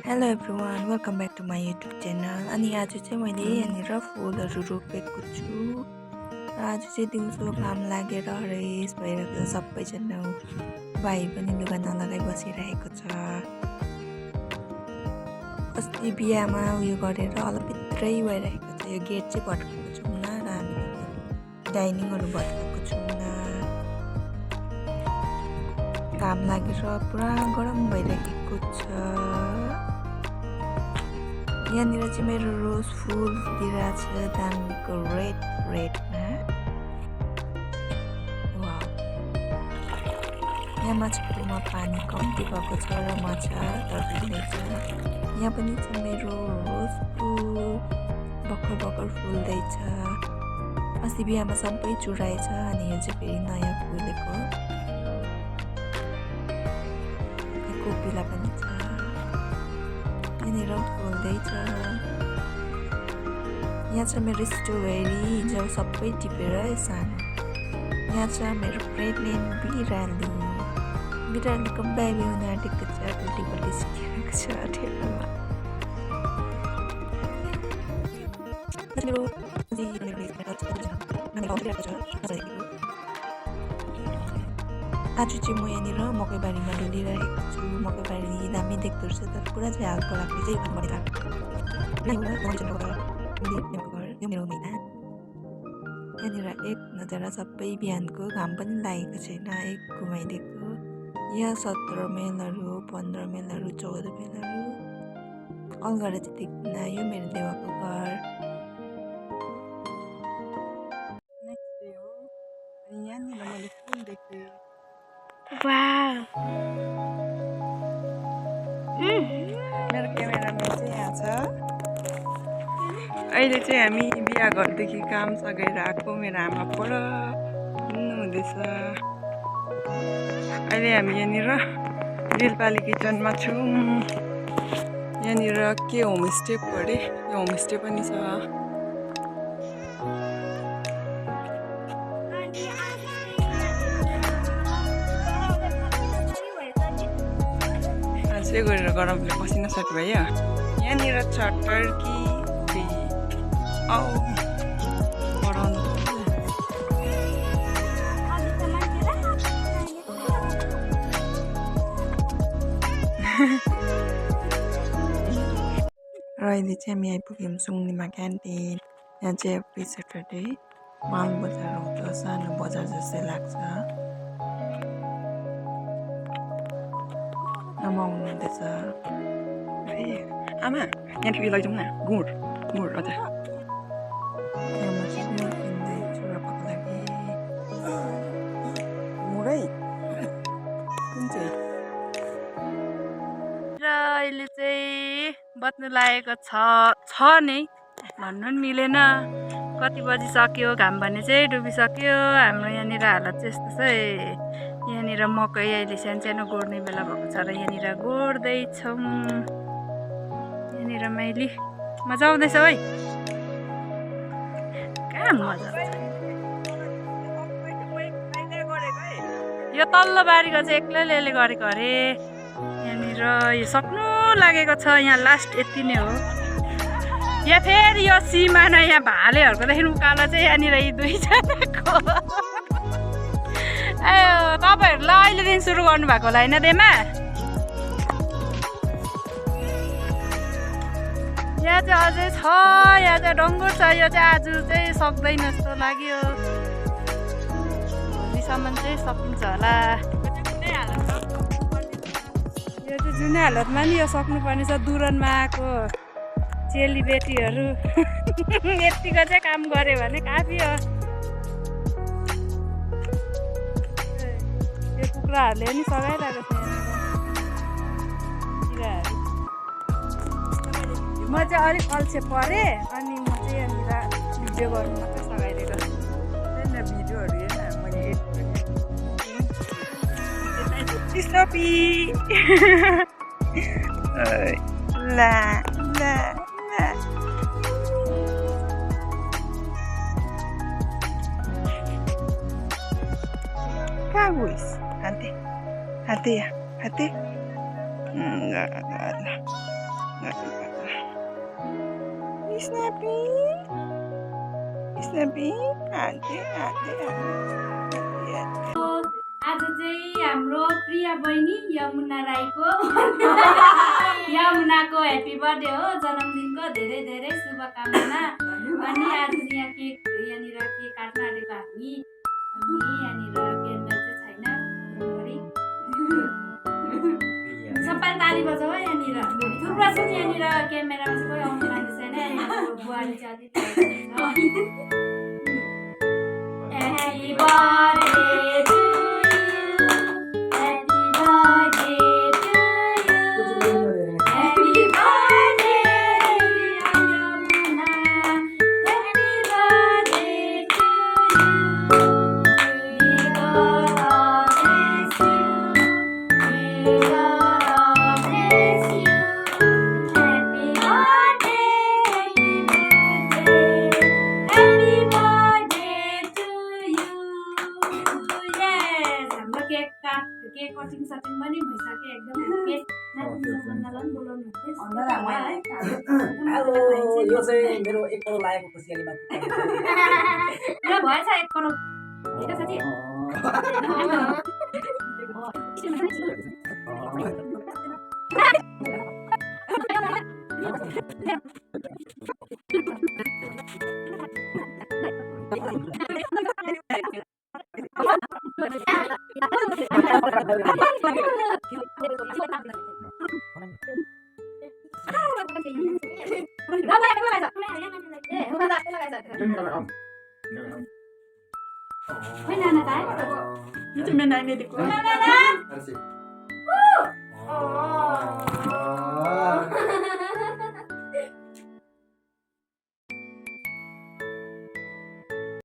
Hello everyone, welcome back to my YouTube channel. अनि आज चाहिँ मैले यहाँनिर फुलहरू रोपेको छु र आज चाहिँ दिउँसो घाम लागेर हरेस भइरहेको छ। सबैजना भाइ पनि लुगा नलगाइ बसिरहेको छ। अस्ति बिहामा उयो गरेर अलपित्रै भइरहेको छ। यो गेट चाहिँ भत्काएको छौँ न र हामी डाइनिङहरू भत्काएको छौँ न। घाम लागेर पुरा गरम भइरहेको छ। यहाँनिर चाहिँ मेरो रोज फुल फुलिरहेको छ दामीको रेडमा। यहाँ माछाकोमा पानी कम्ती भएको छ र माछा तर्किँदैछ। यहाँ पनि चाहिँ मेरो रोज फुल भर्खर फुल्दैछ। अस्ति बिहामा सबै चुराएछ अनि यो चाहिँ फेरि नयाँ फुलेको। कोपिला पनि छ, यहाँनिर फुल्दैछ। यहाँ छ मेरो स्ट्रबेरी, हिजो सबै टिपेर सानो। यहाँ छ मेरो प्रेग्नेन्ट बिरालीको बेबी हुन आँटेको छ। उल्टीपल्टी सुतिरहेको छ टेबलमा। आज चाहिँ म यहाँनिर मकैबारीमा डुलिरहेको छु। मकैबारी दामी देख्दो रहेछ तर पुरा चाहिँ हालको लाग्ने चाहिँ यो मेरो महिना। यहाँनिर एक नजारा सबै बिहानको घाम पनि लागेको छैन, एक घुमाइदिएको। यहाँ 17 मेलहरू, 15 मेलहरू, 14 मेलहरू अलगढा चाहिँ देख्दैन। यो मेरो देवाको घर। नेक्स्ट डे हो अनि यहाँनिर मैले फुल देखेँ। मेरो क्यामेराम्यान चाहिँ यहाँ छ। अहिले चाहिँ हामी बिहा घरदेखि काम सघाएर आएको। मेरो आमा पर हुनुहुँदैछ। अहिले हामी यहाँनिर दिलपाली किचनमा छौँ। यहाँनिर के होमस्टे पो अरे, यो होमस्टे पनि छ। अझै गरेर गरमले पसिना सर्ट भयो। यहाँनिर छ टर्की बढाउनु र अहिले चाहिँ हामी आइपुग्यौँ सुङ्निमा क्यान्टिन। यहाँ चाहिँ एभ्री स्याटरडे माल बजार हुन्छ, सानो बजार जस्तै लाग्छ। आमा हुनुहुँदैछ। आमा यहाँ फेरि लैजाउँ न, गुड हजुर। यहाँ म चाहिँ गुड किन्दैछु पापाको लागि। मुरै कुन चाहिँ र अहिले चाहिँ बत्नु लागेको छ नै भन्नु पनि मिलेन। कति बजी सक्यो घाम भने चाहिँ डुबिसक्यो। हाम्रो यहाँनिर हालत चाहिँ यस्तो छ है। यहाँनिर मकै अहिले सानो गोड्ने बेला भएको छ र यहाँनिर गोड्दैछौँ। यहाँनिर मैले मजा आउँदैछ है। कहाँ मजा आउँछ। यो तल्लो बारीको चाहिँ एक्लैले गरेको अरे। यहाँनिर यो सक्नु लागेको छ। यहाँ लास्ट यति नै हो। यहाँ फेरि यो सिमाना यहाँ भालेहरूकोदेखि उकालो चाहिँ यहाँनिर यी दुईजनाको। ए तपाईँहरूलाई अहिलेदेखि सुरु गर्नुभएको होला होइन देमा? यहाँ चाहिँ अझै छ, यहाँ चाहिँ डङ्गुर छ। यो चाहिँ आज चाहिँ सक्दैन जस्तो लाग्यो। भोलिसम्म चाहिँ सकिन्छ होला। यो चाहिँ जुनै हालतमा नि यो सक्नुपर्ने छ। दुरनमा आएको चेलीबेटीहरू यतिको चाहिँ काम गऱ्यो भने काफी हो। यो कुखुराहरूले पनि सघाइरहेको छ। म चाहिँ अलिक अल्छे परेँ अनि म चाहिँ यहाँनिर भिडियो गर्नु मात्रै सघाइदिएको छु। भिडियोहरू हेर्न मैले स्टपी ला ला ला कहाँ गइस्? हाते हाते हाते Snappy, Snappy, आते आते आते आज चाहिँ हाम्रो प्रिय बहिनी यमुना राईको यमुनाको ह्याप्पी बर्थडे हो, जन्मदिनको धेरै धेरै शुभकामना। अनि आज यहाँ केक यहाँनिर केक काट्न आँटेको हामी यहाँनिर क्यान्डल चाहिँ छैन, सबैले ताली बजाऊ है। यहाँनिर थुप्रो छ यहाँनिर क्यामेरामा चाहिँ कोही आउनु मान्छे छैन, यहाँनिर बुहारी चाहिँ अलिक Happy birthday to you. Happy birthday to you. Happy birthday, dear Yamuna. Happy birthday to you. May God bless you. May God bless you. Happy birthday, happy birthday, happy birthday to you. Yes, हाम्रो cake cutting सटिङ पनि भइसक्यो एकदम। Cake नाच्नुलाई बोलाउनु यो चाहिँ मेरो 1 करोड लागेको खुसियाली बात यो भएछ 1 करोड हेर साथी। Oi, Nana, tá? Itu main ini di Nana!